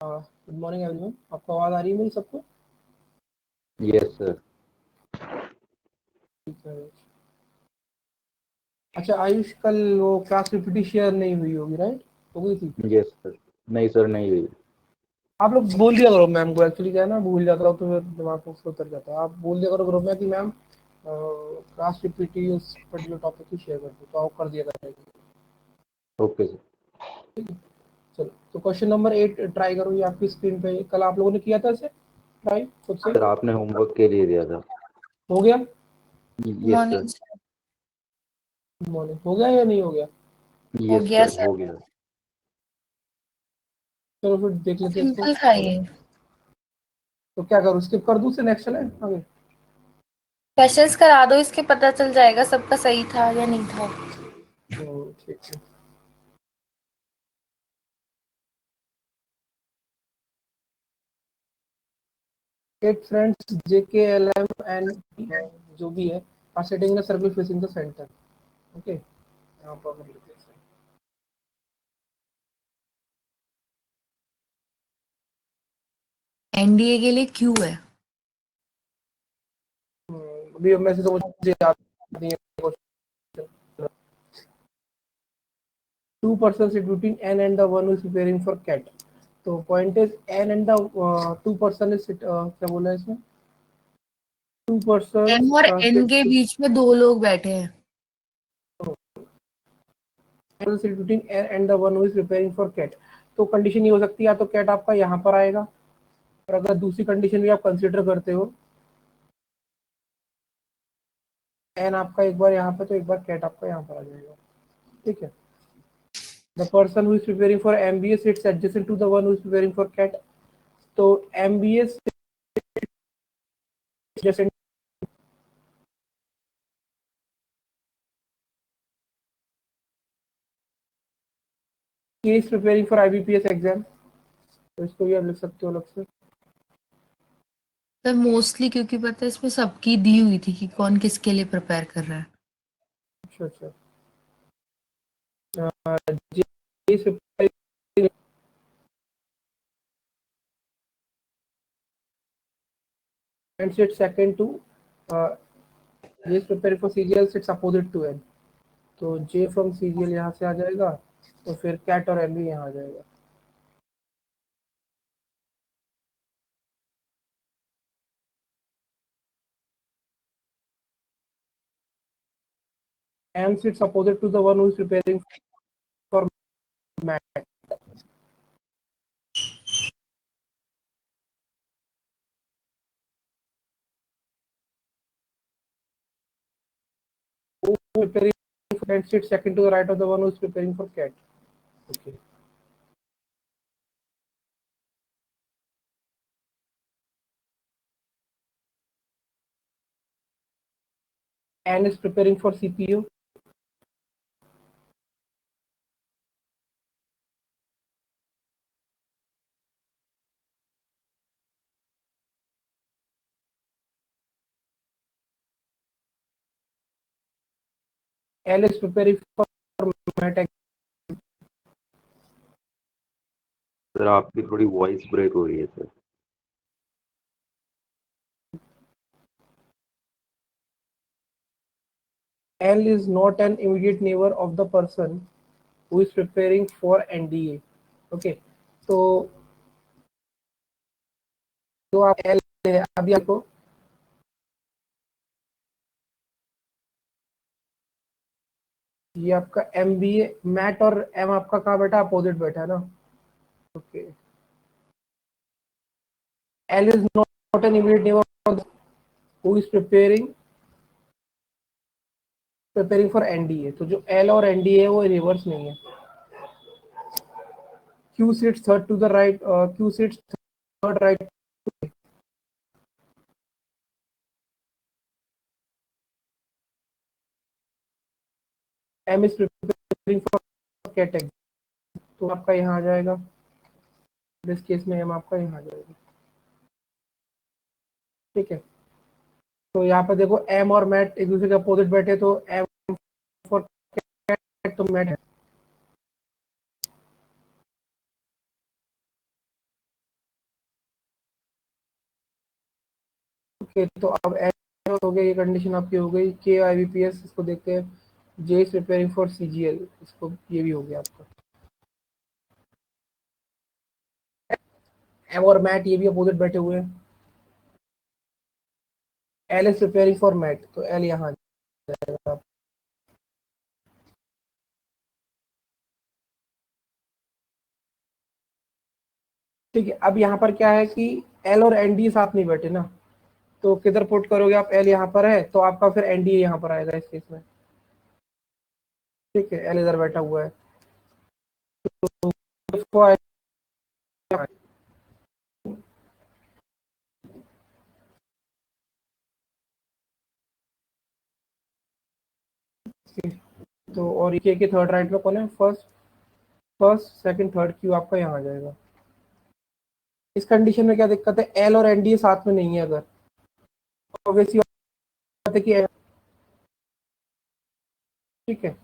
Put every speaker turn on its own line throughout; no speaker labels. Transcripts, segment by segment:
Good morning everyone. आपको आवाज आ रही है मेरी सबको?
Yes sir.
अच्छा आयुष, कल वो क्लास पीपीटी शेयर नहीं हुई होगी, राइट? हो गई थी?
Yes sir. नहीं सर, नहीं हुई।
आप लोग बोल दिया करो मैम को। एक्चुअली क्या है ना, भूल जाता हूँ तो फिर दिमाग को उतर जाता है। आप बोल दिया करो ग्रुप में कि मैम क्लास पीपीटी उस पर्टिकुलर टॉपिक की शेयर कर दो, तो आप कर दिया करेंगे।
Okay sir.
चलो, तो क्वेश्चन नंबर 8 ट्राई करो। ये आपकी स्क्रीन पे कल आप लोगों ने किया था इसे ट्राई खुद से?
सर आपने होमवर्क के लिए दिया था।
हो गया?
Yes sir.
मॉर्निंग हो गया या नहीं हो गया?
यस सर, हो गया।
चलो फिर देख लेते हैं इसको।
सिंपल था ये।
तो क्या करूँ, स्किप कर दूँ, से नेक्स्ट चले आगे?
क्वेश्चंस करा दो, इसके पता चल जाएगा सबका सही था या नहीं था।
ठीक है। Eight friends JKLM and जो भी है are sitting in a circle facing the center. Okay, यहाँ पर हम लिखते हैं।
एनडीए के लिए क्यू है।
अभी मैं से तो मुझे याद नहीं है। Two persons between N and the one who is preparing for CAT. तो point is N and the two person is क्या बोला है इसमें? Two persons
एम और एन के बीच में दो लोग बैठे हैं।
between N and the one who is preparing for CAT. तो कंडीशन ये हो सकती है, या तो CAT आपका यहाँ पर आएगा, और अगर दूसरी कंडीशन भी आप कंसीडर करते हो एन आपका एक बार यहाँ पे, तो एक बार कैट आपका यहाँ पर आ जाएगा। ठीक है। The person who is preparing for MBA sits adjacent to the one who is preparing for CAT. तो MBA adjacent is preparing for IBPS exam, तो इसको भी आप लिख सकते हो अलग से।
तो मोस्टली क्योंकि पता है इसमें सबकी दी हुई थी कि कौन किसके लिए प्रिपेयर कर रहा है।
अच्छा अच्छा। and sit second to J is preparing for CGL sits opposite to N, तो J from CGL यहाँ से आ जाएगा, तो फिर कैट और N भी यहाँ आ जाएगा। M sits opposite to the one who is preparing for MAT. Who is preparing for CAT sits second to the right of the one who is preparing for CAT. Okay. N is preparing for CPU. L is preparing for MAT.
Sir आपकी थोड़ी voice break हो रही है sir.
L is not an immediate neighbor of the person who is preparing for NDA. Okay, तो जो आप L है अभी आपको ये आपका MBA मैट और M आपका कहाँ बैठा, अपोजिट बैठा है ना. Okay, L is not an immediate neighbor of the who is preparing for NDA. तो जो L और NDA है वो रिवर्स नहीं है. Q sits third to the right. Q sits third right. M is preparing for CAT exam. तो आपका यहाँ आ जाएगा. इस केस में M आपका यहाँ आ जाएगा. ठीक है, तो यहाँ पे देखो M और मैट एक दूसरे के अपोजिट बैठे, तो M फॉर कैट तो मैट है. ओके, तो अब M हो गया, ये कंडीशन आपकी हो गई. K IBPS इसको देखते हैं. J is preparing for CGL, इसको ये भी हो गया आपका. M और मैट ये भी अपोजिट बैठे हुए हैं. L is preparing for MAT, तो L यहाँ जाएगा. ठीक है, अब यहाँ पर क्या है कि L और ND साथ नहीं बैठे ना, तो किधर पुट करोगे आप. L यहाँ पर है तो आपका फिर NDA यहाँ पर आएगा इस केस में. ठीक है, L इधर बैठा हुआ है तो तो और ये के थर्ड राइट में कौन है, फर्स्ट सेकंड थर्ड, क्यू आपका यहाँ आ जाएगा. इस कंडीशन में क्या दिक्कत है, L और NDA साथ में नहीं है अगर, ऑब्वियसली बात है कि ठीक है,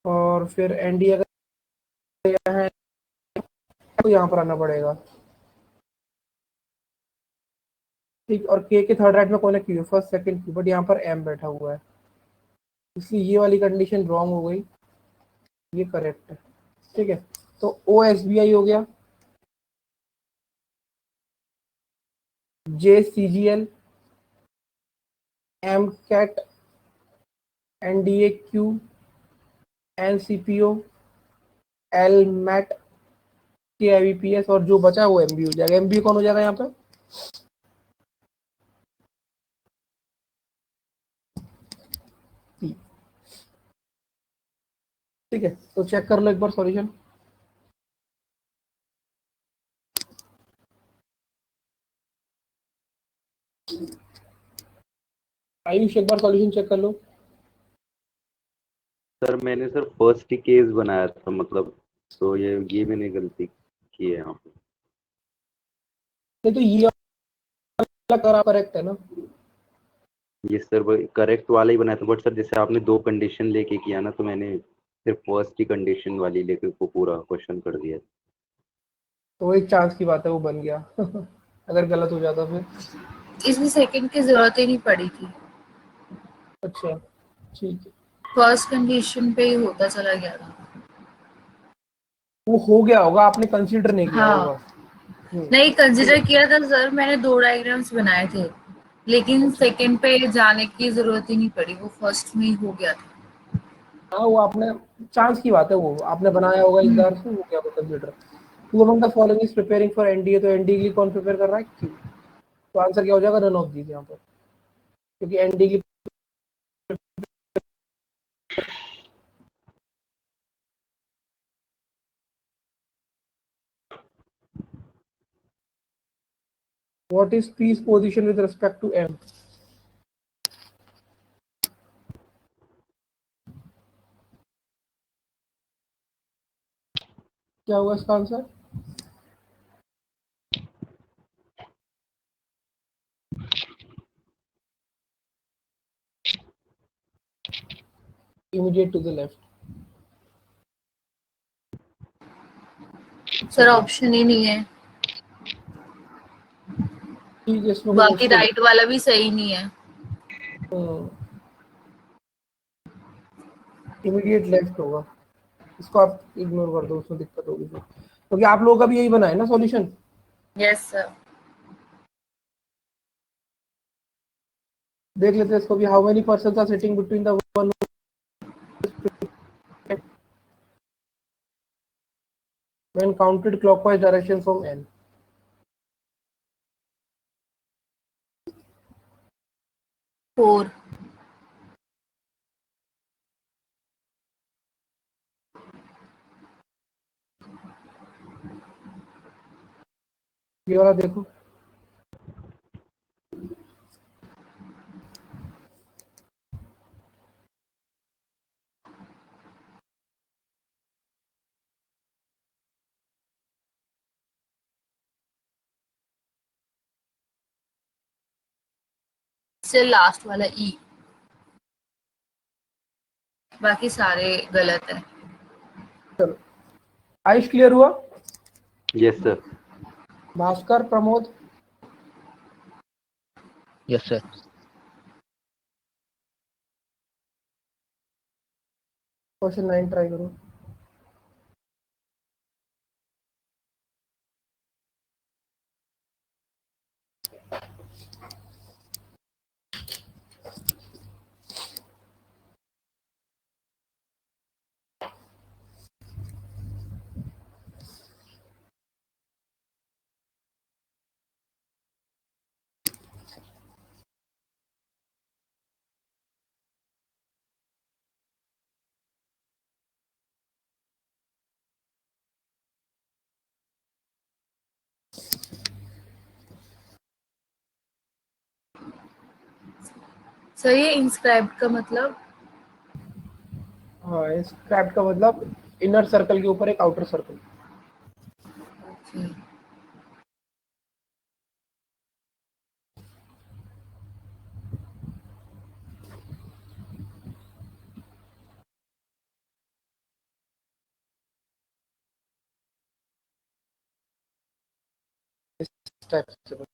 और फिर NDA अगर यहाँ है तो यहाँ पर आना पड़ेगा. ठीक, और के थर्ड राइट में कौन है, Q, first second Q, but यहाँ पर M बैठा हुआ है, इसलिए ये वाली कंडीशन रॉन्ग हो गई, ये करेक्ट है. ठीक है, तो OSBI हो गया, JCGL, MCAT, NDAQ, NCPO, LMAT, KIBPS, और जो बचा वो MB हो जाएगा. MB कौन हो जाएगा यहाँ पे, ठीक है. तो चेक कर लो एक बार सॉल्यूशन. आयुष एक बार सॉल्यूशन चेक कर लो.
सर मैंने सर फर्स्ट ही केस बनाया था, मतलब तो ये मैंने गलती की है यहाँ पे.
नहीं तो ये वाला करेक्ट है ना.
ये सर करेक्ट वाला ही बनाया था, बट सर जैसे आपने दो कंडीशन लेके किया ना, तो मैंने सिर्फ फर्स्ट ही कंडीशन वाली लेके को पूरा क्वेश्चन कर दिया.
तो एक चांस की बात है, वो बन गया. अगर गलत हो जाता फिर.
इसमें सेकंड की जरूरत ही नहीं पड़ी थी,
अच्छा, ठीक है,
फर्स्ट कंडीशन पे ही होता चला गया था.
वो हो गया होगा, आपने कंसीडर नहीं किया होगा.
हाँ, नहीं कंसिडर किया था सर, मैंने 2 डायग्राम्स बनाए थे, लेकिन सेकंड पे जाने की जरूरत ही नहीं पड़ी, वो फर्स्ट में ही हो गया था.
हाँ, वो आपने चांस की बात है, वो आपने बनाया होगा एक बार से, वो क्या consider. To among the following is preparing for NDA, तो NDA के लिए कौन प्रिपेयर कर रहा है, क्यू. तो आंसर क्या हो जाएगा, नन ऑफ दीज यहाँ पर, क्योंकि NDA की what is P's position with respect to M. क्या होगा इसका answer, immediate to the left.
Sir option ही नहीं है,
ठीक है, इसमें कोई
बाकी
मुश्किल
राइट वाला भी सही नहीं है.
है. इमीडिएट लेफ्ट होगा, इसको आप इग्नोर कर दो, उसमें दिक्कत होगी फिर, क्योंकि आप लोगों का भी यही बना है ना सॉल्यूशन।
Yes sir.
देख लेते हैं इसको भी, how many persons are sitting between the one when counted clockwise direction from n।
4।
ये वाला देखो,
से लास्ट वाला ई, बाकी सारे गलत है।
चलो आयुष क्लियर हुआ?
Yes sir.
Bhaskar, Pramod,
yes sir.
Question 9 try करो।
सर ये इंस्क्राइब्ड का मतलब?
हाँ, स्क्रैप्ट का मतलब इनर सर्कल के ऊपर एक आउटर सर्कल।
ओके।
इस टाइप से।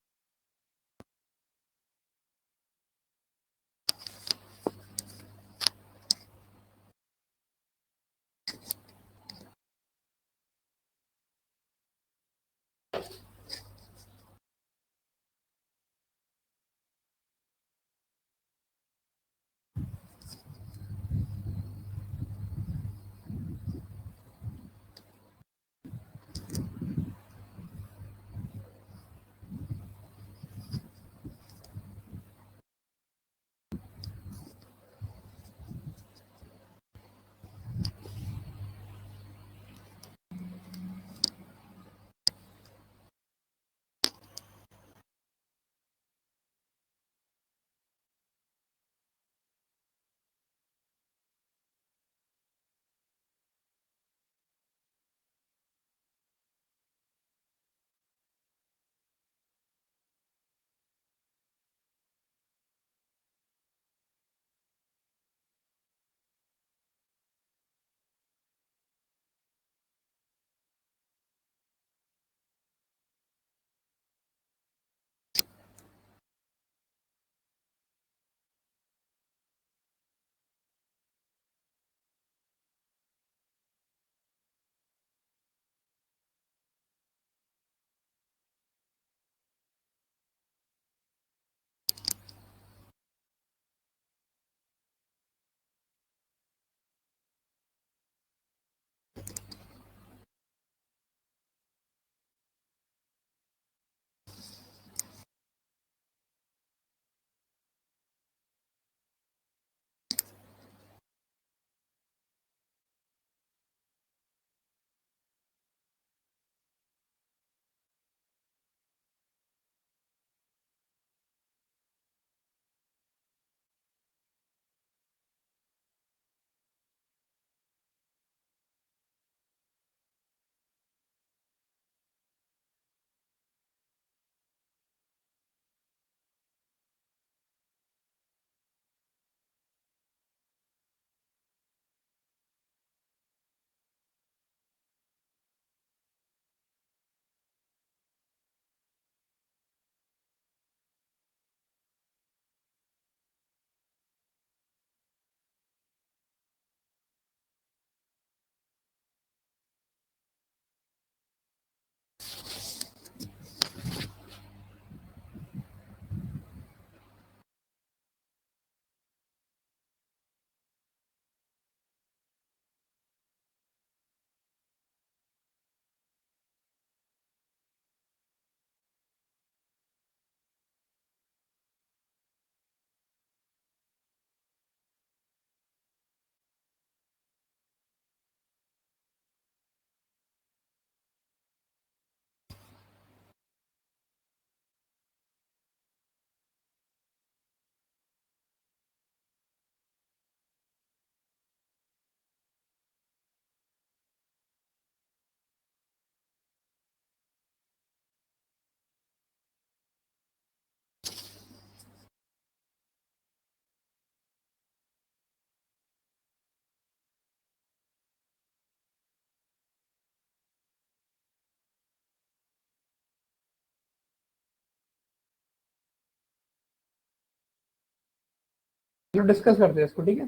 चलो डिस्कस करते हैं इसको, ठीक है,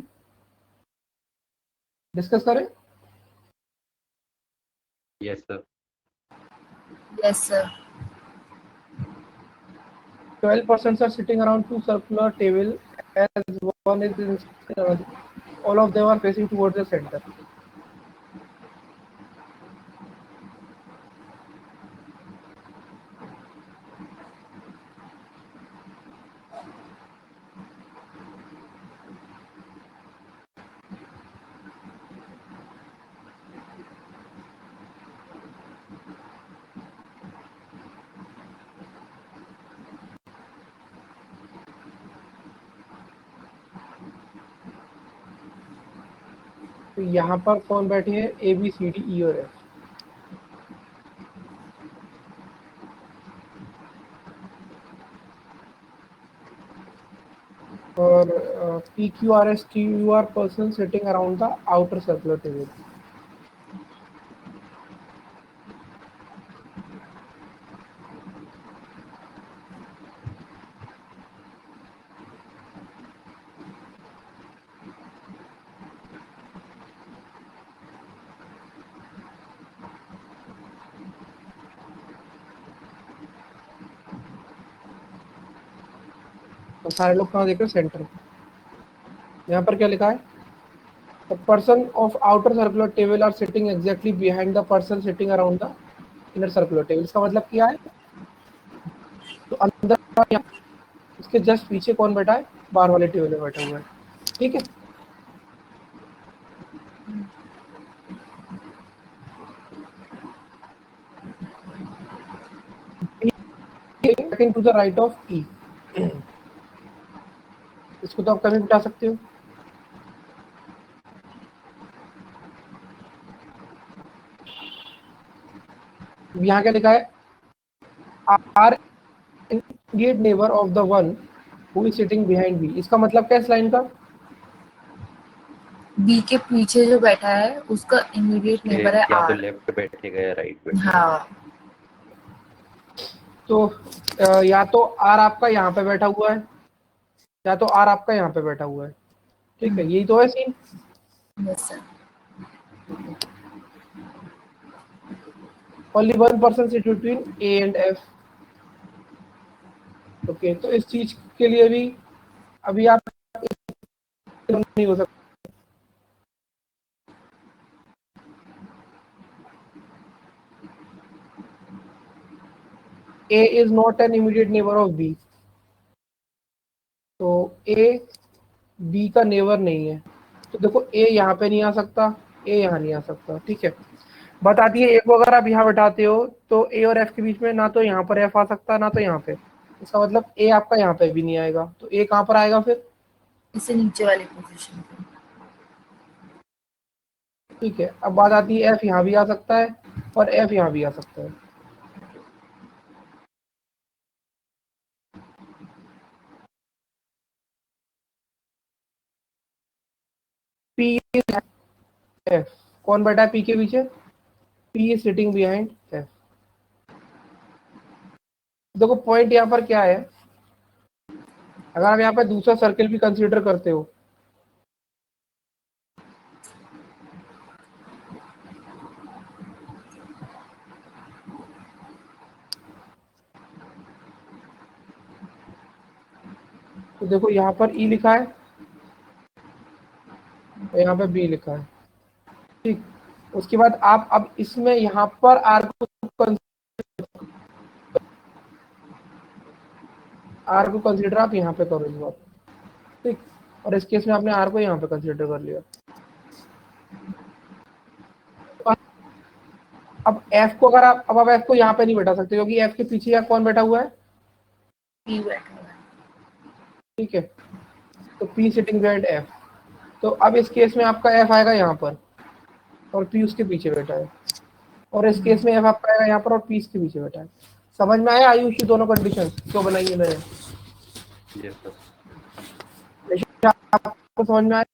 डिस्कस करें।
Yes sir.
Yes, sir.
12 persons are sitting around two circular table, as one is in, all of them are facing towards the center. तो यहाँ पर कौन बैठे हैं, A B C D E और एफ। और P Q R S T U are person sitting around the outer circular table. तो सारे लोग कहाँ देख रहे हैं, सेंटर। यहाँ पर क्या लिखा है, the person of outer circular table are sitting exactly behind the person sitting around the inner circular table. इसका मतलब क्या है, तो अंदर इसके जस्ट पीछे कौन बैठा है, बाहर वाले टेबल में बैठा हुआ है, ठीक है। टू द राइट ऑफ ई, इसको तो आप कभी बिठा सकते हो। यहाँ क्या लिखा है, are immediate neighbour of the one who is sitting behind B. इसका मतलब क्या है इस लाइन का,
बी के पीछे जो बैठा है उसका इमीडिएट नेबर है
या तो
आर।
लेफ्ट बैठेगा या राइट बैठेगा।
हाँ,
तो या तो आर आपका यहाँ पे बैठा हुआ है, या तो आर आपका यहाँ पे बैठा हुआ है, ठीक है, यही तो है scene.
Yes sir.
Only one person sit between A and F. Okay, तो इस चीज के लिए भी अभी आप नहीं हो सकता। A is not an immediate neighbor of B, तो A B का नेबर नहीं है, तो देखो A यहाँ पे नहीं आ सकता, A यहाँ नहीं आ सकता, ठीक है। बताती है A को अगर आप यहाँ बैठाते हो तो A और F के बीच में ना तो यहाँ पर F आ सकता ना तो यहाँ पे, इसका मतलब A आपका यहाँ पे भी नहीं आएगा, तो A कहाँ पर आएगा फिर,
इससे नीचे वाली पोजीशन पे।
ठीक है। अब बात आती है F यहाँ भी आ सकता है और F यहाँ भी आ सकता है। P F, कौन बैठा है P के पीछे, P is sitting behind F। देखो पॉइंट यहाँ पर क्या है, अगर आप यहाँ पे दूसरा सर्किल भी कंसीडर करते हो, तो देखो यहाँ पर E लिखा है और यहाँ पे B लिखा है, ठीक। उसके बाद आप अब इसमें यहाँ पर R को कंसीडर आप यहाँ पे करो इस बार, ठीक। और इस केस में आपने R को यहाँ पे कंसीडर कर लिया। अब F को अगर आप अब F को यहाँ पे नहीं बैठा सकते क्योंकि F के पीछे यहाँ कौन बैठा हुआ है,
पी बैठा हुआ है।
ठीक है। तो P सिटिंग बिहाइंड F, तो अब इस केस में आपका F आएगा यहाँ पर और P उसके पीछे बैठा है, और इस केस में F आपका आएगा यहाँ पर और P इसके पीछे बैठा है। समझ में आया आयुष की दोनों कंडीशन क्यों बनाई है मैंने,
यस सर।
आपको समझ में आया।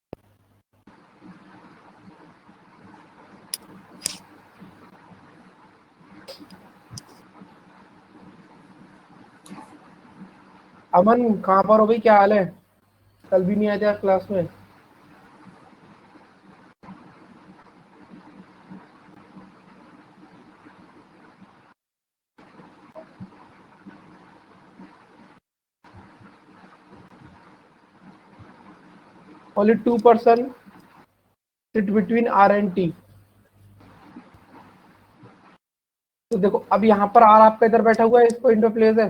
अमन कहाँ पर हो भाई, क्या हाल है। कल भी नहीं आए थे आप क्लास में? Only 2% sit between R and T. तो देखो अब यहाँ पर R आपका इधर बैठा हुआ है, इस पॉइंट पे प्लेस है।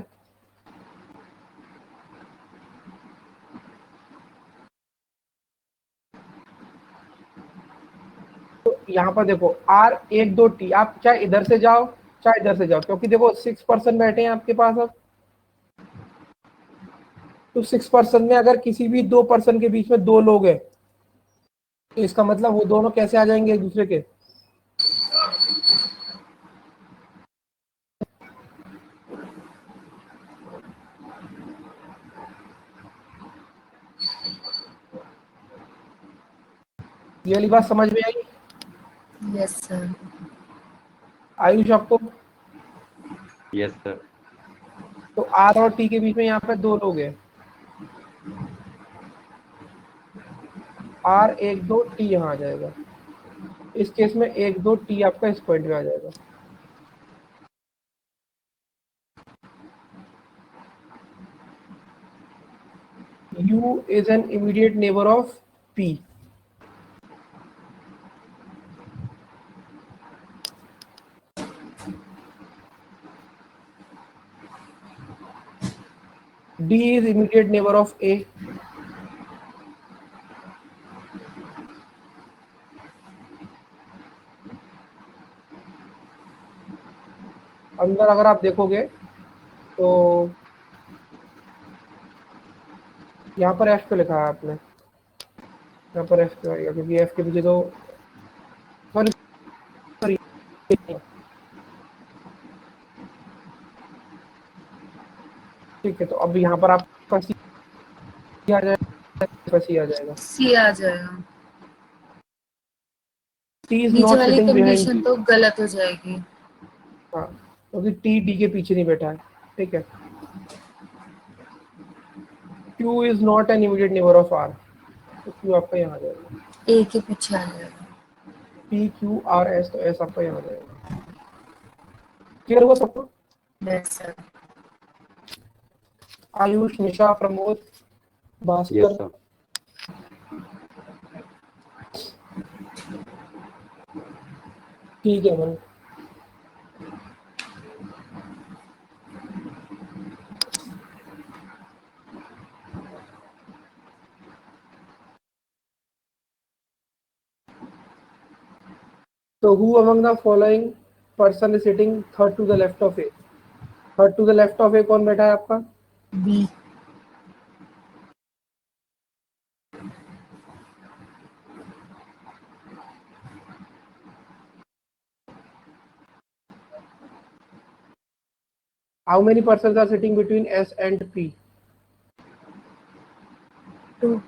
तो यहाँ पर देखो R 1 2 T, आप चाहे इधर से जाओ चाहे इधर से जाओ, क्योंकि देखो 6% बैठे हैं आपके पास अब। तो 6% में अगर किसी भी 2% के बीच में 2 लोग हैं, तो इसका मतलब वो दोनों कैसे आ जाएंगे एक दूसरे के? ये वाली बात समझ में आई
यस सर।
आयुष आपको?
Yes sir.
तो R और T के बीच में यहाँ पे 2 लोग हैं, R 1 2 T यहाँ आ जाएगा। इस केस में 1 2 T आपका इस पॉइंट पे आ जाएगा। U is an immediate neighbor of P. D is immediate neighbor of A. अंदर अगर आप देखोगे तो यहाँ पर F पे लिखा है आपने, यहाँ पर F पे आएगा, क्योंकि F के पीछे तो सॉरी सॉरी ठीक है। तो अब यहाँ पर आपका C आ जाएगा, C आ जाएगा।
सी आ जाएगा।
T is
नीचे
not
वाली
sitting behind
कंडीशन
T.
तो गलत हो जाएगी।
हाँ, क्योंकि T D के पीछे नहीं बैठा है, ठीक है। Q is not an immediate neighbor of R. तो Q आपका यहाँ आ जाएगा।
ए के पीछे आ जाएगा।
P Q R S, तो S आपका यहाँ आ जाएगा। क्लियर हुआ सबको?
Yes sir.
Ayush, Nisha, Pramod,
yes
Bhaskar,
sir.
ठीक है मन। So who among the following person is sitting third to the left of A? Third to the left of A कौन बैठा है आपका?
B.
How many persons are sitting between S and P?
2।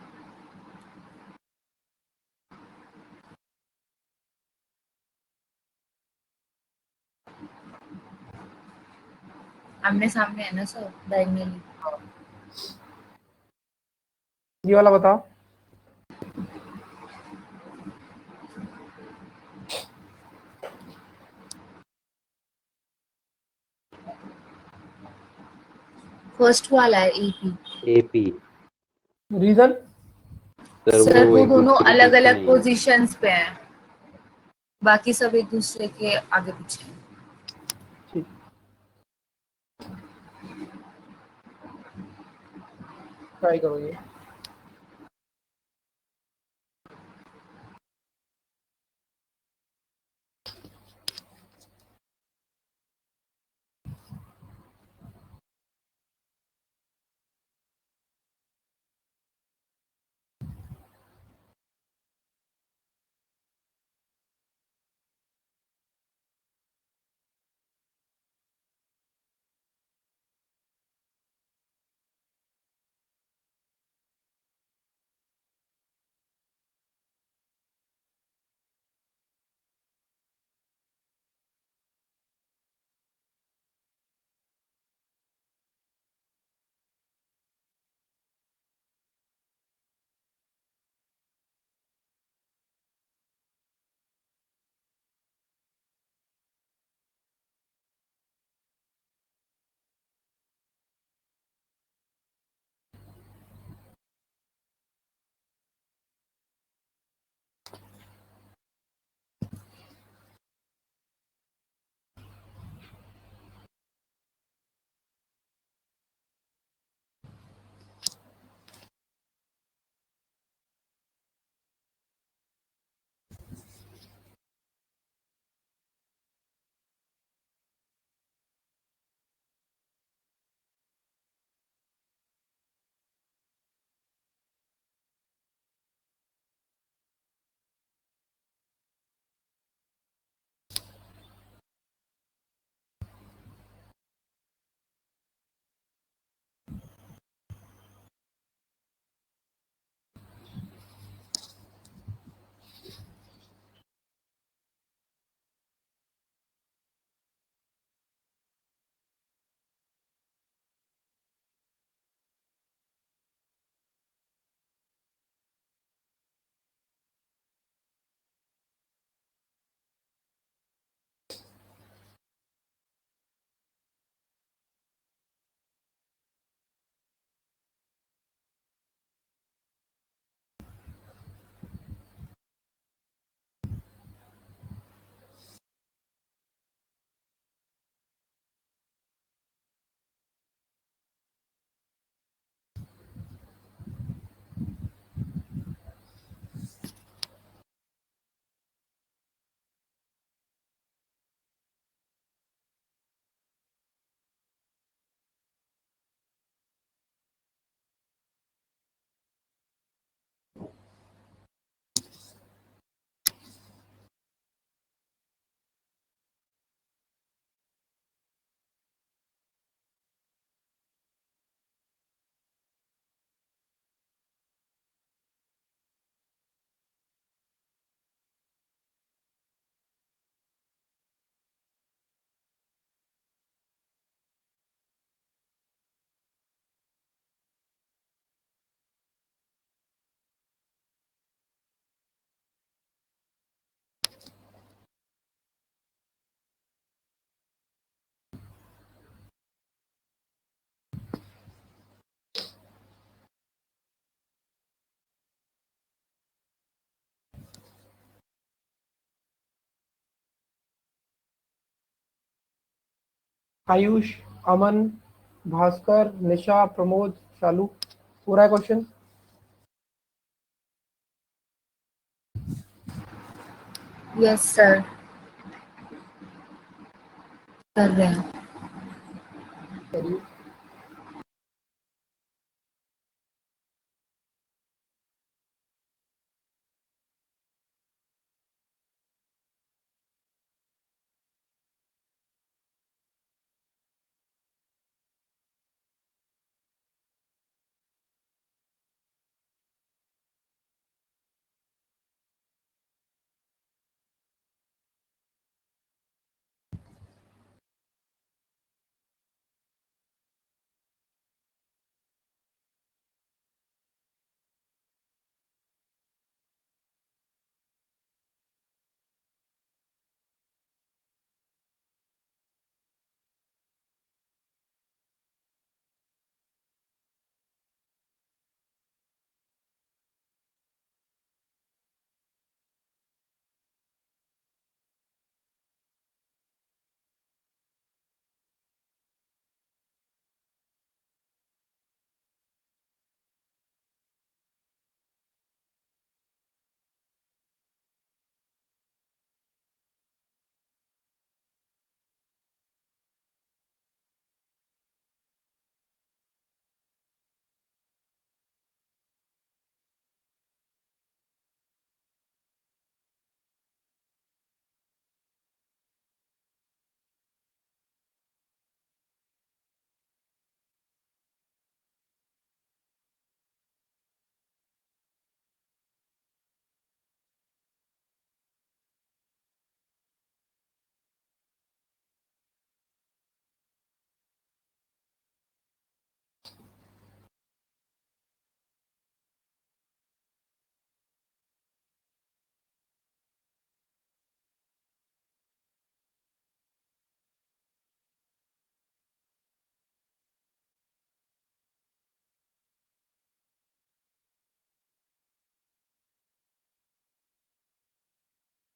आमने सामने है ना सर, डायगोनली।
ये वाला बताओ।
फर्स्ट वाला है AP.
AP.
Reason?
Sir
sir
वो
वो
एक
दोनों
दूसरे के
अलग
उसमें
अलग
नहीं है।
पोजीशंस पे हैं, बाकी सब एक दूसरे के आगे पीछे हैं।
ठीक, ट्राई करो ये। आयुष, अमन, भास्कर, निशा, प्रमोद, शालू, पूरा है क्वेश्चन?
यस सर, कर रहे हैं।
करिए।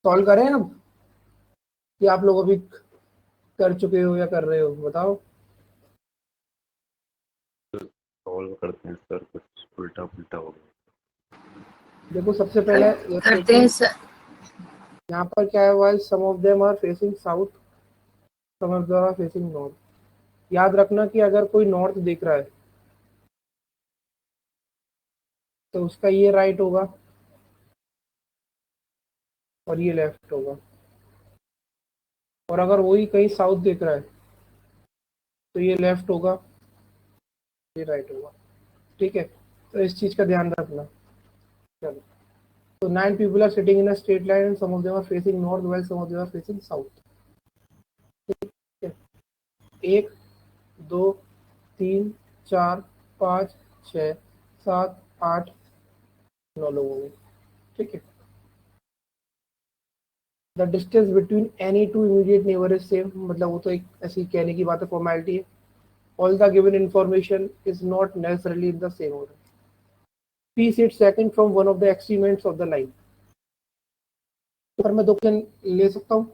सॉल्व करें अब कि आप लोग अभी कर चुके हो या कर रहे हो, बताओ।
सॉल्व करते हैं सर, कुछ उल्टा पुल्टा हो गया।
देखो सबसे पहले ये
करते हैं सर।
यहाँ पर क्या है, while some of them are facing south, some of them are facing north. याद रखना कि अगर कोई नॉर्थ देख रहा है तो उसका ये राइट होगा और ये लेफ्ट होगा, और अगर वही कहीं साउथ देख रहा है तो ये लेफ्ट होगा, ये राइट होगा। ठीक है, तो इस चीज का ध्यान रखना। चलो, तो 9 people are sitting in a straight line and some of them are facing north while some of them are facing south. ठीक है, 1 2 3 4 5 6 7 8 9 लोग होंगे। ठीक है, the distance between any two immediate neighbour is same, मतलब वो तो एक ऐसी कहने की बात है, फॉर्मेलिटी है। All the given information is not necessarily in the same order. P sits second from one of the extreme ends of the line. पर मैं दो ऑप्शन ले सकता हूँ,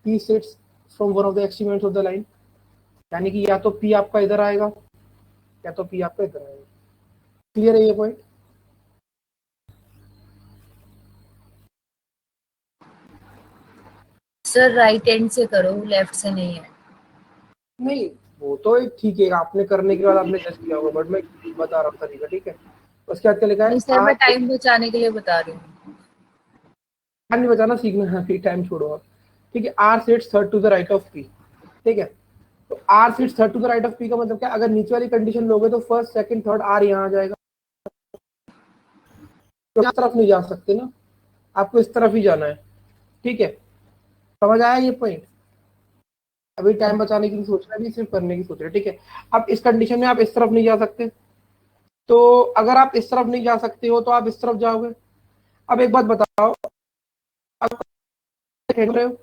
P sits from one of the extreme ends of the line, यानी कि या तो P आपका इधर आएगा या तो P आपका इधर आएगा। क्लियर है ये पॉइंट?
सर राइट हैंड से करो, लेफ्ट से नहीं है।
नहीं, वो तो ठीक है, आपने करने के बाद आपने जस्ट किया होगा, बट मैं बता रहा हूँ तरीका। ठीक है, उसके बाद क्या लिखा है,
नहीं सर, मैं टाइम बचाने के लिए बता रही हूँ।
नहीं बचाना, सीखना है, टाइम छोड़ो आप। ठीक है, R sits third to the right of P। ठीक है, तो R sits third to the right of P का मतलब क्या, अगर नीचे वाली कंडीशन लोगे तो फर्स्ट सेकंड थर्ड R यहाँ आ जाएगा। तो इस तरफ नहीं जा सकते ना, आपको इस तरफ ही जाना है। ठीक है, समझ आया ये पॉइंट? अभी टाइम बचाने की नहीं सोच रहे, अभी सिर्फ करने की सोच रहे। ठीक है, अब इस कंडीशन में आप इस तरफ नहीं जा सकते, तो अगर आप इस तरफ नहीं जा सकते हो तो आप इस तरफ जाओगे। अब एक बात बताओ, आप देख रहे हो,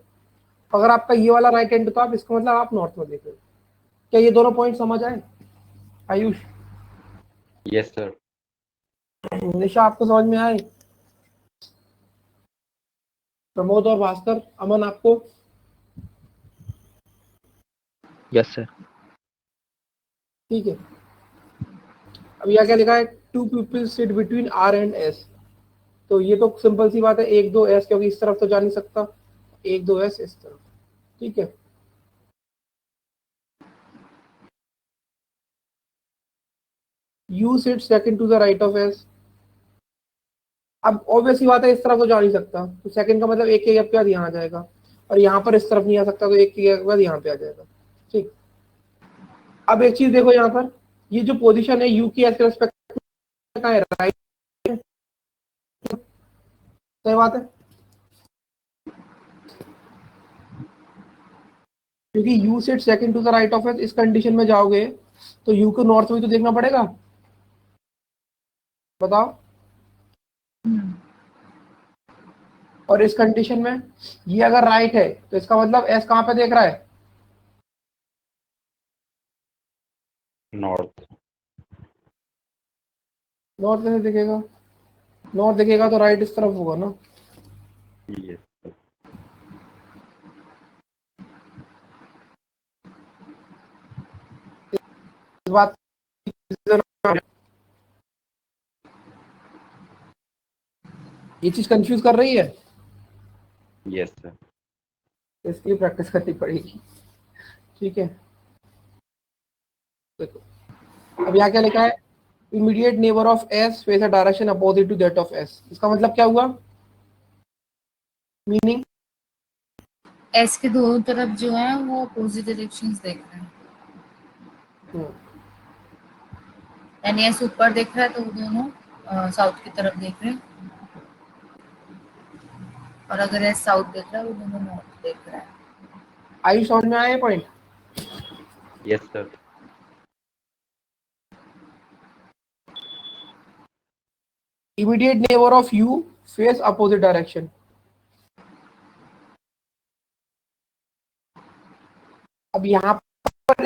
अगर आपका ये वाला राइट हैंड तो आप इसका मतलब आप नॉर्थ में देख रहे हो। क्या ये दोनों पॉइंट समझ आए आयुष?
Yes sir.
निशा आपको समझ में आए? प्रमोद और भास्कर, अमन आपको?
Yes sir.
ठीक है, अब यहाँ क्या लिखा है, two people sit between R and S. तो ये तो सिंपल सी बात है, एक दो एस, क्योंकि इस तरफ तो जा नहीं सकता, एक दो एस इस तरफ। ठीक है, U sit second to the right of S. अब ऑब्वियस सी बात है, इस तरफ तो जा नहीं सकता, तो सेकंड का मतलब एक के गैप के बाद यहाँ आ जाएगा, और यहाँ पर इस तरफ नहीं आ सकता, तो एक के गैप के बाद यहाँ पे आ जाएगा। ठीक, अब एक चीज देखो, यहाँ पर ये जो पोजीशन है यू की एस के रेस्पेक्ट का है, राइट, सही बात है, क्योंकि U set second to the right of S, इस कंडीशन में जाओगे तो यू को नॉर्थ में तो देखना पड़ेगा, बताओ। और इस कंडीशन में ये अगर राइट है तो इसका मतलब एस कहाँ पे देख रहा है,
नॉर्थ।
नॉर्थ में दिखेगा, नॉर्थ दिखेगा तो राइट इस तरफ होगा ना।
Yes sir.
इस बात ये चीज कंफ्यूज कर रही है,
यस सर।
इसकी प्रैक्टिस करनी पड़ेगी। ठीक है, देखो अब यहाँ क्या लिखा है, immediate neighbour of S face a direction opposite to that of S. इसका मतलब क्या हुआ, मीनिंग
एस के दोनों तरफ जो है वो अपोजिट डायरेक्शंस देख रहे हैं, यानी एस ऊपर देख रहा है तो वो दोनों साउथ की तरफ देख रहे हैं, और अगर एस साउथ देख रहा है वो दोनों नॉर्थ देख रहा है।
आई समझ में आया point.
Yes sir.
Immediate neighbour of you face opposite direction. अब यहाँ पर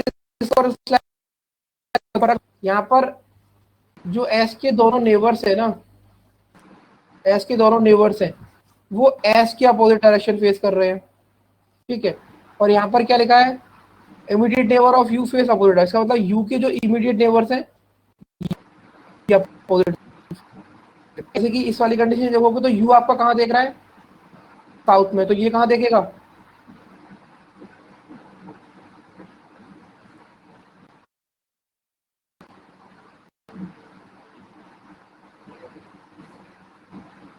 यहाँ पर जो एस के दोनों नेबर्स है ना, एस के दोनों नेबर्स हैं, वो एस के अपोजिट डायरेक्शन फेस कर रहे हैं। ठीक है, और यहाँ पर क्या लिखा है, immediate neighbour of you face opposite, इसका मतलब यू के जो इमीडिएट नेबर्स हैं ये अपोजिट। जैसे कि इस वाली कंडीशन देखोगे तो यू आपका कहाँ देख रहा है, साउथ में, तो ये कहाँ देखेगा,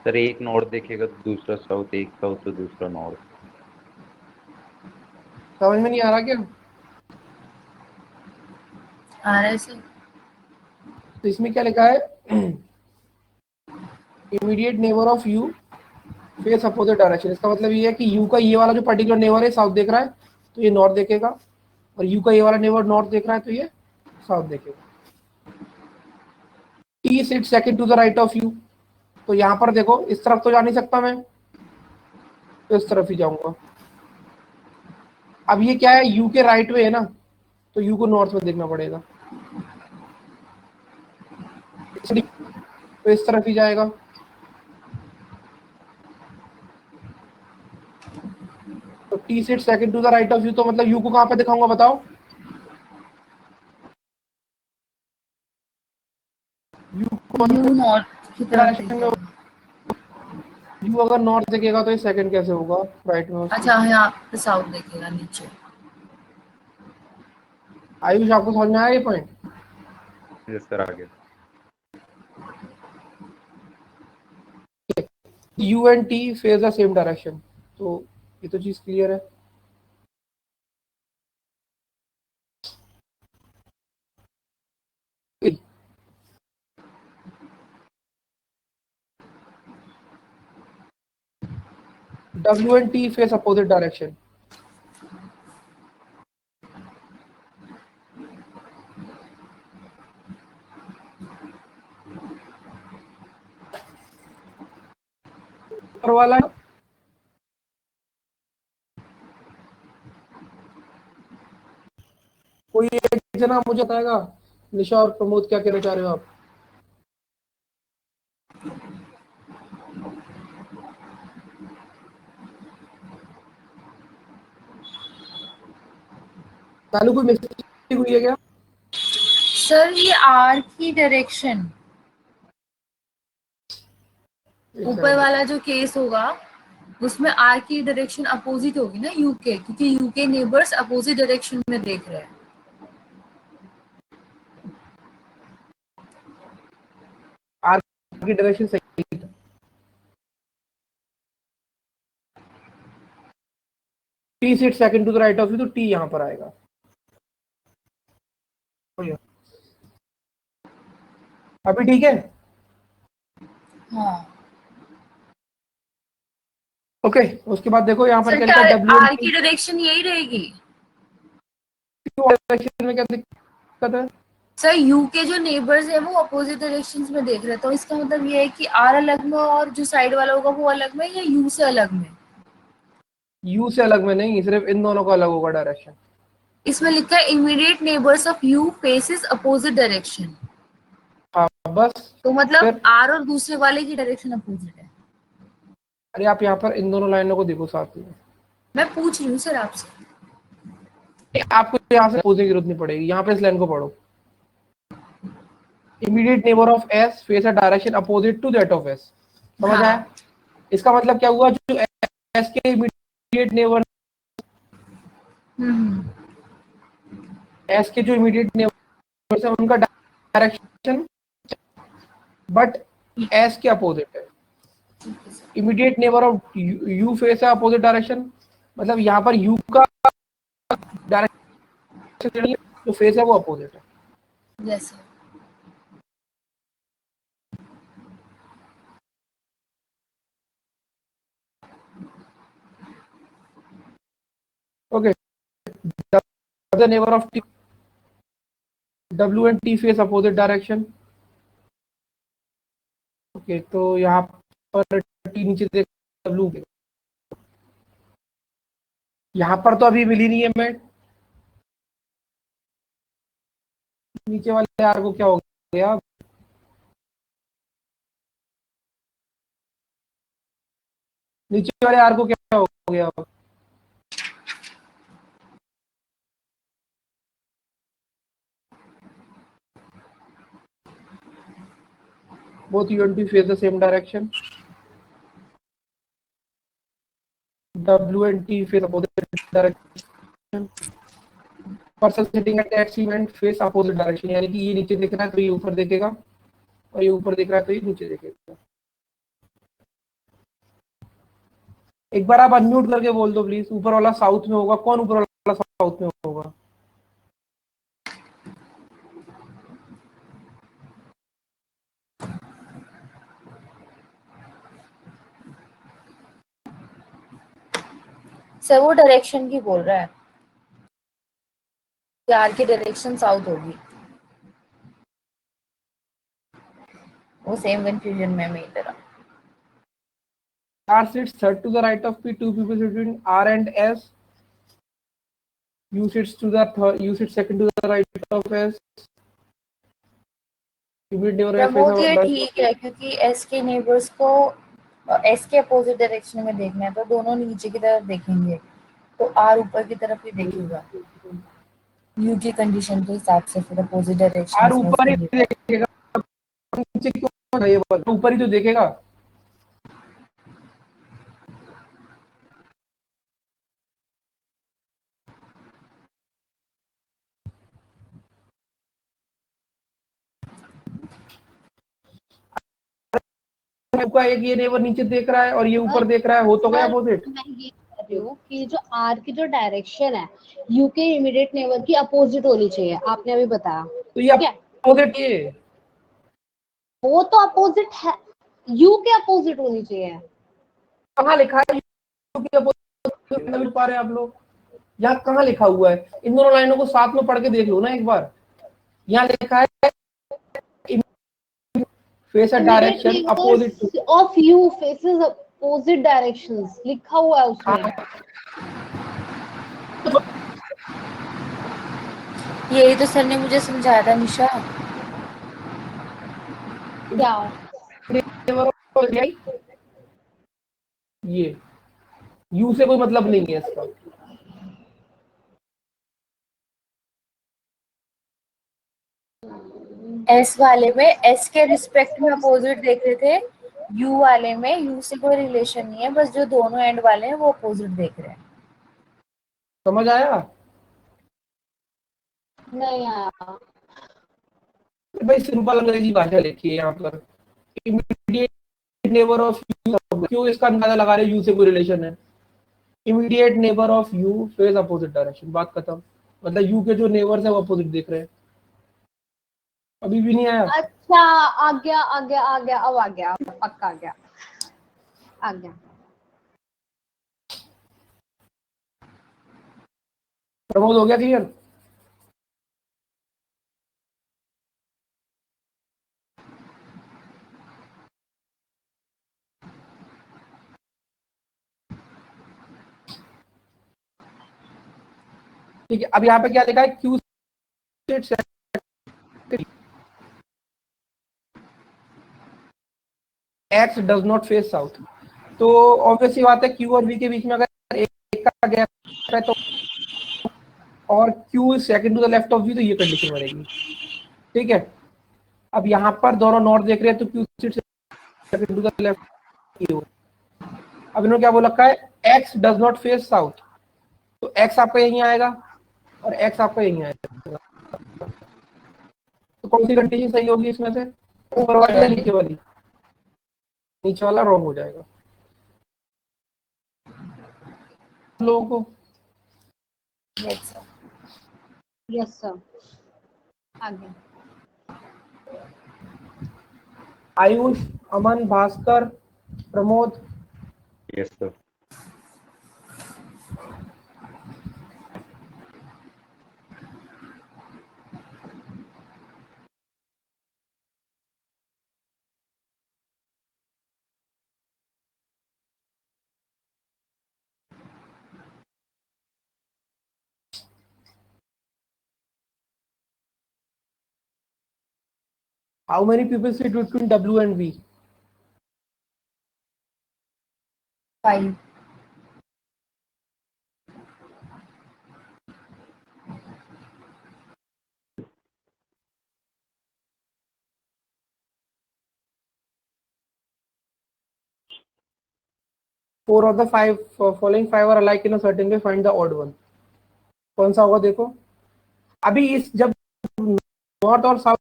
सर एक नॉर्थ देखेगा तो दूसरा साउथ, एक साउथ तो दूसरा नॉर्थ।
समझ में नहीं आ रहा क्या।
आ रहा है सर।
तो इसमें क्या लिखा है, immediate neighbour of you face opposite direction. इसका मतलब ये है कि यू का ये वाला जो पर्टिकुलर नेबर है साउथ देख रहा है तो ये नॉर्थ देखेगा, और यू का ये वाला नेबर नॉर्थ देख रहा है तो ये साउथ देखेगा। T sit second to the right of U, तो यहाँ पर देखो इस तरफ तो जा नहीं सकता मैं, तो इस तरफ ही जाऊंगा। अब ये क्या है, यू के राइट में है ना, तो यू को नॉर्थ में देखना पड़ेगा, तो इस तरफ ही जाएगा। तो T sit second to the right of U, तो मतलब यू को कहाँ पे दिखाऊंगा बताओ, यू को
यू नॉर्थ की तरफ
डायरेक्शन में,
देखेगा।
यू अगर नॉर्थ देखेगा तो ये सेकंड कैसे होगा राइट में उसके।
अच्छा, यहाँ पे साउथ देखेगा नीचे।
आयुष आपको समझ में आया ये पॉइंट।
यस सर, आ गया।
You and T face the same direction, तो ये तो चीज क्लियर है। W and T face opposite direction. ऊपर वाला कोई एक जना मुझे बताएगा, निशा और प्रमोद क्या कहना चाह रहे हो आप। चालू कोई मिस्टेक हुई है क्या?
सर ये आर की डायरेक्शन,
एक
ऊपर
सेकंड।
वाला जो केस होगा उसमें आर की डायरेक्शन अपोजिट होगी ना यूके, क्योंकि यूके नेबर्स अपोजिट डायरेक्शन में देख रहे हैं।
आर की डायरेक्शन सही है। T seat second to the right of U, तो टी यहाँ पर आएगा। अभी ठीक है?
हाँ
ओके, उसके बाद देखो यहाँ पर
सर,
क्या
क्या
लिखा है, डब्ल्यू एंड
आर
टी
की डायरेक्शन यही रहेगी?
डायरेक्शन में क्या दिक्कत है?
सर यू के जो नेबर्स है वो अपोजिट डायरेक्शंस में देख रहे हैं, तो इसका मतलब ये है कि आर अलग में और जो साइड वाला होगा वो अलग में, या यू से अलग में?
यू से अलग में नहीं, सिर्फ इन दोनों का अलग होगा डायरेक्शन।
इसमें लिखा है immediate neighbours of you faces opposite direction,
हाँ बस।
तो मतलब
फिर
आर और दूसरे वाले की डायरेक्शन अपोजिट है।
अरे आप यहाँ पर इन दोनों लाइनों को देखो साथ में।
मैं पूछ रही हूँ सर आपसे।
आपको यहाँ से पूछने की जरूरत नहीं पड़ेगी, यहाँ पे इस लाइन को पढ़ो। Immediate neighbour of S face a direction opposite to that of S. समझ आया?
हाँ।
इसका मतलब क्या हुआ, जो एस के इमीडिएट नेबर,
हम्म।
एस के जो इमीडिएट नेबर है उनका डायरेक्शन बट एस के अपोजिट है। Immediate neighbour of you face है अपोजिट डायरेक्शन, मतलब यहाँ पर यू का डायरेक्शन जो फेस है वो अपोजिट है।
Yes sir.
Okay, the neighbour of T, W and T face opposite direction. Okay, तो यहाँ पर टी नीचे देख, डब्ल्यू यहाँ पर तो अभी मिली नहीं है। मैं नीचे वाले आर को क्या हो गया, नीचे वाले आर को क्या हो गया? both U and T face the same direction. W and T face opposite direction. Person sitting at X event face opposite direction, यानी कि ये नीचे देख रहा है तो ये ऊपर देखेगा, और ये ऊपर देख रहा है तो ये नीचे देखेगा। एक बार आप अनम्यूट करके बोल दो प्लीज। ऊपर वाला साउथ में होगा, कौन ऊपर वाला साउथ में होगा?
सर वो डायरेक्शन की बोल रहा है, आर की डायरेक्शन साउथ होगी। वो सेम कंफ्यूजन में मेरी तरह।
R sits third to the right of P, two people between R and S. U sits to the third, U sits second to the right of S.
Pramod ये ठीक है, क्योंकि S के नेबर्स को S के अपोजिट डायरेक्शन में देखना है, तो दोनों नीचे की तरफ देखेंगे, तो आर ऊपर की तरफ ही देखेगा यू की कंडीशन के हिसाब से, फिर अपोजिट डायरेक्शन
R
में
ऊपर
उसको
ही
देगा।
देखेगा, नीचे क्यों? ये ऊपर ही तो देखेगा। का एक ये नेबर नीचे देख रहा है और ये ऊपर देख रहा है, हो तो गया अपोजिट।
मैं ये कह रही हूँ कि जो आर की जो डायरेक्शन है यू के इमीडिएट नेबर की अपोजिट होनी चाहिए, आपने अभी बताया।
तो ये अपोजिट, ये
वो तो अपोजिट है, यू के अपोजिट होनी चाहिए।
कहाँ लिखा है? नहीं पा रहे आप लोग? यहाँ कहाँ लिखा हुआ है? इन दोनों लाइनों को साथ में पढ़ के देख लो ना एक बार। यहाँ लिखा है face a direction opposite
of you faces opposite directions, लिखा हुआ है उसमें।
यही तो सर ने मुझे समझाया था निशा।
क्या?
ये यू से कोई मतलब नहीं है इसका।
एस वाले में एस के रिस्पेक्ट में अपोजिट देख रहे थे, यू वाले में यू से कोई रिलेशन नहीं है, बस जो दोनों एंड वाले हैं वो अपोजिट देख रहे हैं।
समझ आया?
नहीं आया।
भाई सिंपल अंग्रेजी भाषा लिखी है यहाँ पर। इमीडिएट नेबर ऑफ यू, क्यों इसका अंदाजा लगा रहे यू से कोई रिलेशन है। Immediate neighbour of you face opposite direction, बात खत्म। मतलब यू के जो नेबर्स है वो अपोजिट देख रहे हैं। अभी भी नहीं आया?
अच्छा, आ गया आ गया आ गया, अब आ गया, पक्का आ गया, आ गया।
प्रमोद हो गया क्लियर? ठीक है, अब यहाँ पे क्या लिखा है, Q x does not face south. तो ऑब्वियस सी बात है, क्यू और वी के बीच में अगर एक का गैप है तो, और Q is second to the left of V, तो ये कंडीशन बनेगी। ठीक है, अब यहाँ पर दोनों नॉर्थ देख रहे हैं तो Q second to the left. अब इन्होंने क्या बोल रखा है, X does not face south, तो एक्स आपका यहीं आएगा और एक्स आपका यहीं आएगा। तो कौन सी कंडीशन सही होगी इसमें से, ऊपर वाली या नीचे वाली? नीचे वाला रॉन्ग हो जाएगा लोगों को।
Yes sir.
यस सर, आ गया।
Ayush, Aman, Bhaskar, Pramod.
Yes sir.
How many people sit between W and V?
5।
4 of the 5 following 5 are alike in a certain way, find the odd one। कौन सा होगा देखो। अभी इस जब नॉर्थ और साउथ,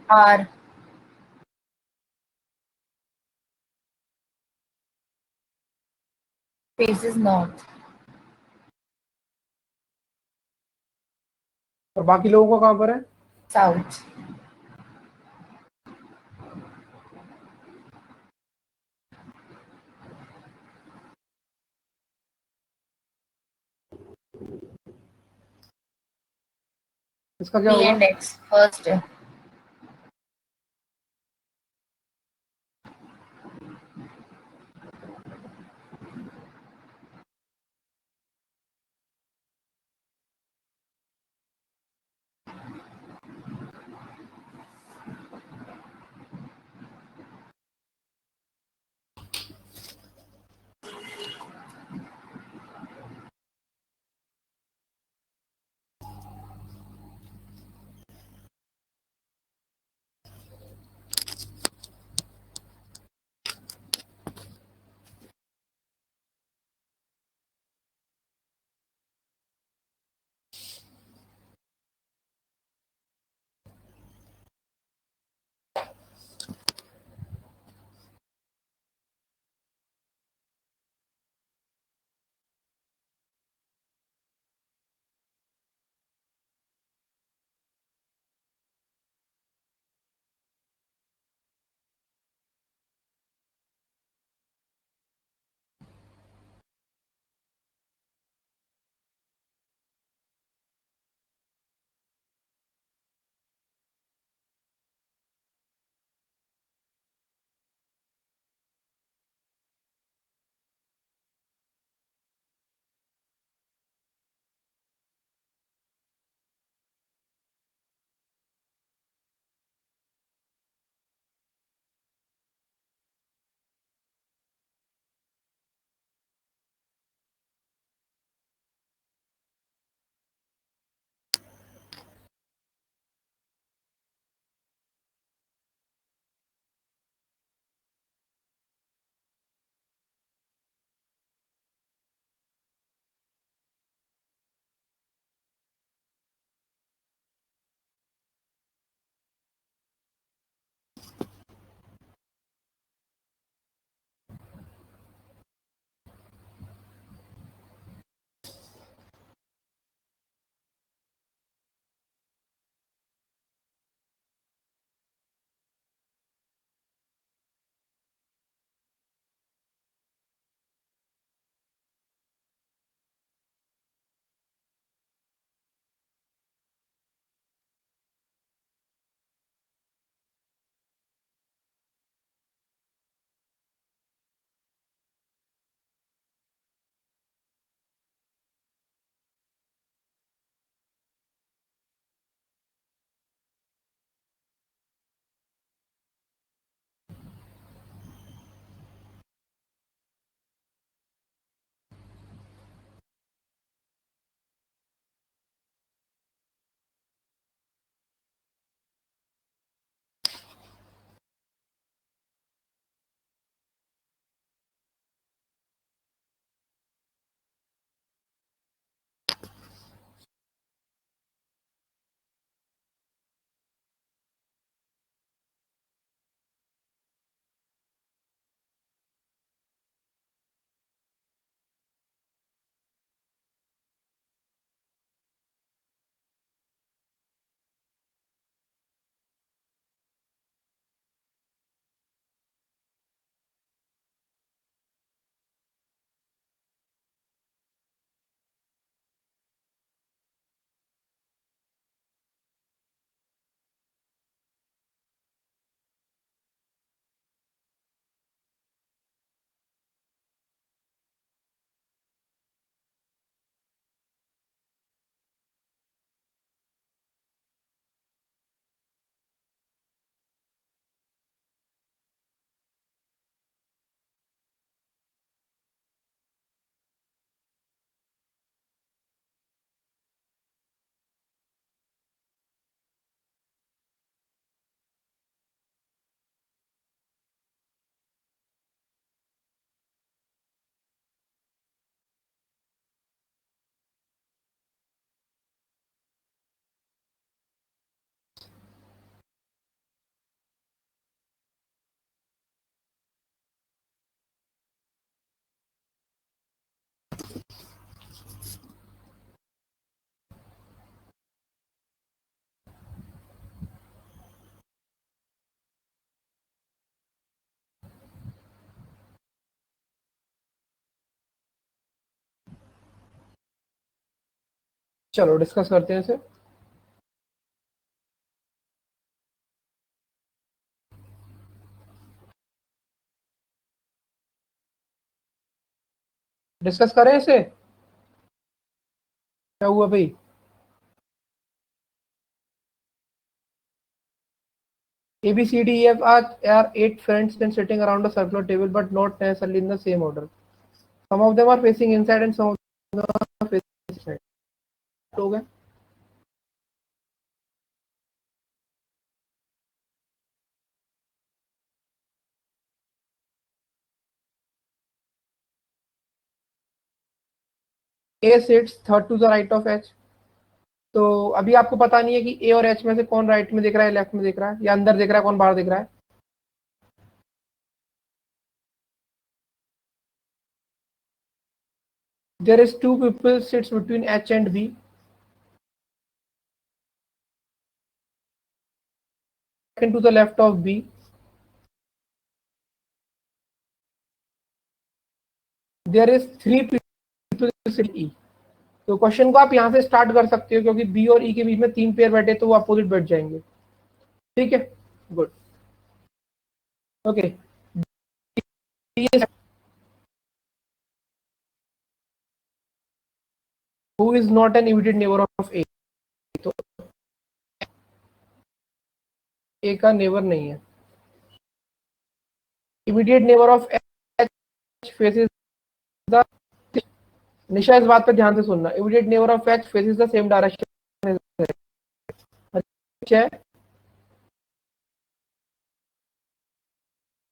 आर फेसेस नॉर्थ।
और बाकी लोगों का कहाँ पर है?
साउथ।
इसका क्या
बी
होगा?
एंड एक्स फर्स्ट है।
चलो डिस्कस करते हैं इसे। डिस्कस करें इसे, क्या हुआ भाई? A B C D E F are 8 friends then sitting around a circular table but not necessarily in the same order. Some of them are facing inside and some of them are facing outside. लोग हैं। A sits third to the right of H. तो अभी आपको पता नहीं है कि A और H में से कौन राइट में दिख रहा है, लेफ्ट में दिख रहा है, या अंदर दिख रहा है, कौन बाहर दिख रहा है। There is two people sits between H and B. Second to the left of B. There is three people sitting E. तो क्वेश्चन को आप यहाँ से स्टार्ट कर सकते हो क्योंकि बी और ई के बीच में 3 पेयर बैठे तो वो अपोजिट बैठ जाएंगे। ठीक है, good, okay. Who is not an immediate neighbour of A? तो ए का नेबर नहीं है। Immediate neighbour of H faces the, Nisha इस बात पे ध्यान से सुनना, immediate neighbour of H faces the same direction.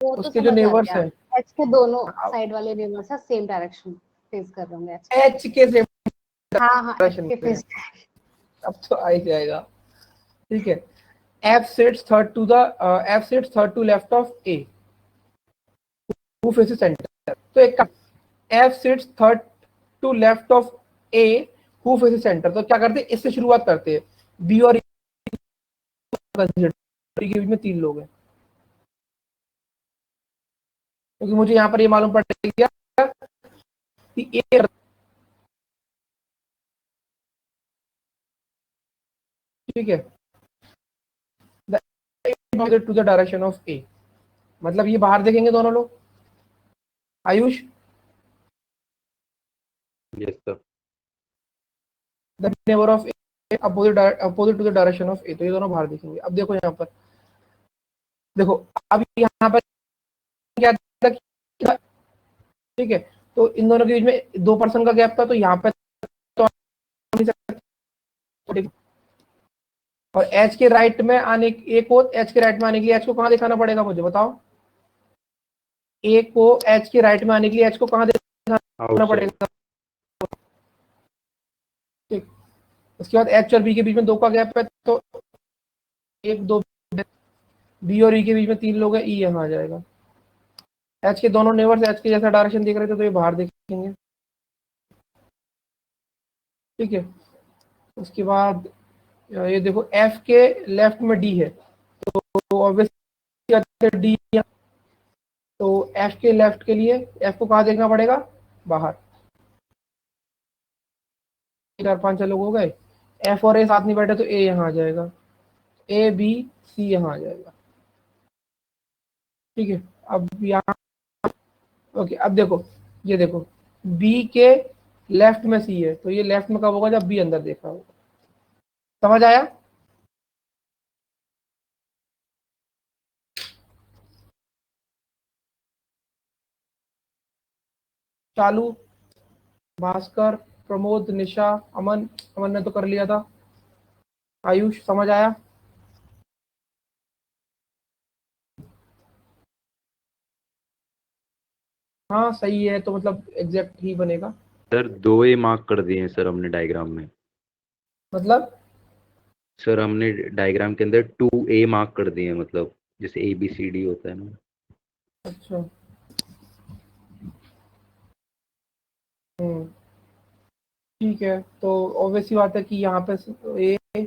वो तो
उसके जो
समझ आ
नेबर्स
गया,
हैं,
एच के दोनों साइड वाले नेबर्स है सेम डायरेक्शन फेस कर रहे होंगे।
एच के सेम
हाँ हाँ, एच
डायरेक्शन
के
में।
फेस।
अब तो आ ही जाएगा। ठीक है, F sits third to the F sits third to left of A who faces center. तो एक F sits third to left of A who faces center। तो क्या करते हैं, इससे शुरुआत करते हैं। B और E के बीच में 3 लोग हैं, क्योंकि मुझे यहाँ पर ये मालूम पड़ गया कि A, ठीक है, to the direction of A, मतलब ये बाहर देखेंगे दोनों लोग। Ayush,
yes sir.
The neighbour of A opposite to the direction of A, तो ये दोनों बाहर दिखेंगे। अब देखो यहाँ पर, देखो अब यहाँ पर क्या था, ठीक है, तो इन दोनों के बीच में 2 पर्सन का गैप था, तो यहाँ पे तो और एच के राइट में आने, ए को एच के राइट में आने के लिए एच को कहाँ दिखाना पड़ेगा, मुझे बताओ। ए को एच के राइट में आने के लिए एच को कहाँ दिखाना पड़ेगा? ठीक, उसके बाद एच और बी के बीच में 2 का गैप है, तो 1 2, बी और ई के बीच में 3 लोग हैं, ई यहाँ आ जाएगा। एच के दोनों नेबर्स एच के जैसा डायरेक्शन दिख रहे थे, तो ये बाहर दिखेंगे। ठीक है, उसके बाद ये देखो एफ के लेफ्ट में डी है, तो ऑब्वियसली डी, तो एफ के लेफ्ट के लिए एफ को कहाँ देखना पड़ेगा, बाहर। 4 5 लोग हो गए, एफ और ए साथ नहीं बैठे तो ए यहाँ आ जाएगा, ए बी सी यहाँ आ जाएगा। ठीक है, अब यहाँ, ओके, अब देखो, ये देखो बी के लेफ्ट में सी है, तो ये लेफ्ट में कब होगा, जब बी अंदर देखा होगा। समझ आया? चालू, भास्कर, प्रमोद, निशा, अमन, अमन ने तो कर लिया था। आयुष, समझ आया? हाँ सही है, तो मतलब एग्जैक्ट ही बनेगा।
सर 2A मार्क कर दिए हैं सर हमने डायग्राम में।
मतलब
सर हमने डायग्राम के अंदर 2A मार्क कर दिए हैं, मतलब जैसे ABCD होता है ना।
अच्छा, ठीक है, तो ऑब्वियसली बात है कि यहाँ पे ए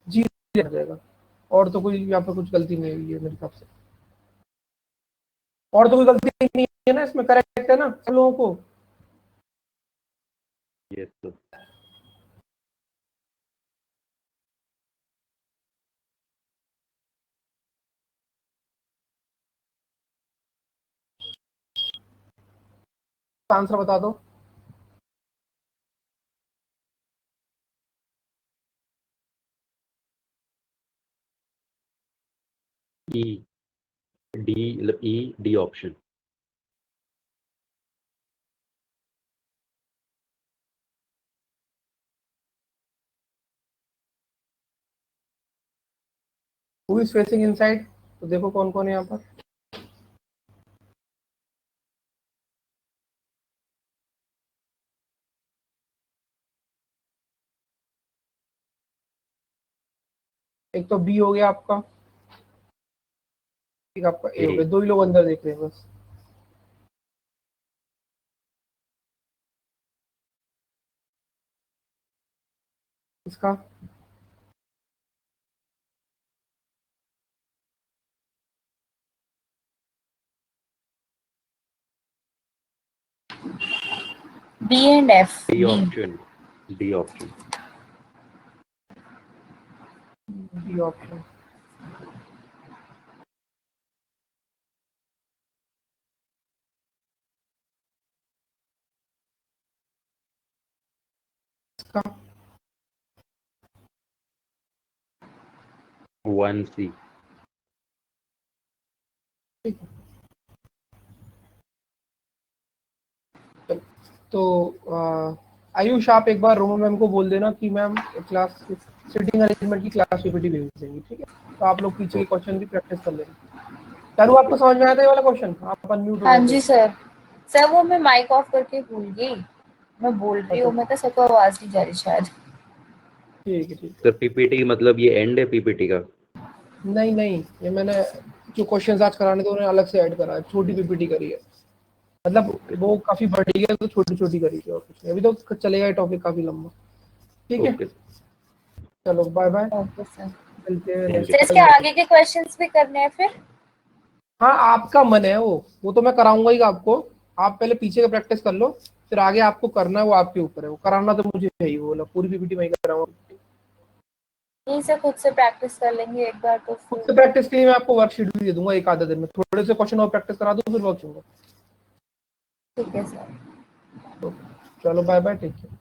जी आ जाएगा, और तो कोई यहाँ पे कुछ गलती नहीं हुई है मेरे हिसाब से, और तो कोई गलती नहीं है ना इसमें, करेक्ट है ना सब लोगों को?
Yes sir.
आंसर बता दो।
E D option.
Who is facing inside, तो देखो कौन कौन है यहाँ पर। एक तो बी हो गया आपका, एक आपका ए हो
ए
गया, दो ही लोग अंदर देख रहे हैं बस। इसका
B and F.
D
B.
Option. D option.
D option. इसका
1C।
ठीक है। तो आयुष आप एक बार रोमा मैम को बोल देना कि मैम क्लास सिटिंग अरेंजमेंट की क्लास पीपीटी भेज देंगी, ठीक है। तो आप लोग पीछे के क्वेश्चन भी प्रैक्टिस कर लेना। चारू आपको समझ में आता है ये वाला क्वेश्चन? आप अनम्यूट हो
हाँ
गए
जी
थे।
सर। सर वो मैं माइक ऑफ करके भूल गई, मैं बोल रही हूँ, मैं तो सबको आवाज नहीं जा रही शायद।
ठीक है ठीक
सर पीपीटी मतलब ये एंड है पीपीटी का?
है। नहीं नहीं, ये मैंने जो क्वेश्चन आज कराने थे उन्हें अलग से ऐड करा है, छोटी पीपीटी करी है। मतलब
ओके
वो काफी बड़ी है तो छोटी छोटी करी थी, और कुछ नहीं। अभी तो चलेगा ये टॉपिक काफी लंबा। ठीक है,
ओके।
चलो बाय बाय,
ओके सर।
मिलते हैं
थैंक यू।
सर
नेक्स्ट
इसके
टाइम।
आगे के क्वेश्चंस भी करने हैं फिर?
हाँ आपका मन है, वो तो मैं कराऊंगा ही आपको। आप पहले पीछे का प्रैक्टिस कर लो, फिर आगे आपको करना है वो आपके ऊपर है। वो कराना तो मुझे है ही, वो वाला पूरी पीपीटी मैं ही कराऊंगा।
नहीं सर, खुद से प्रैक्टिस कर लेंगे एक बार तो
खुद
फिर।
से प्रैक्टिस के लिए मैं आपको वर्कशीट भी दे दूंगा एक आधा दिन में, थोड़े से क्वेश्चन और प्रैक्टिस करा दूँ फिर वर्कशीट।
ठीक है सर।
चलो बाय बाय, टेक केयर।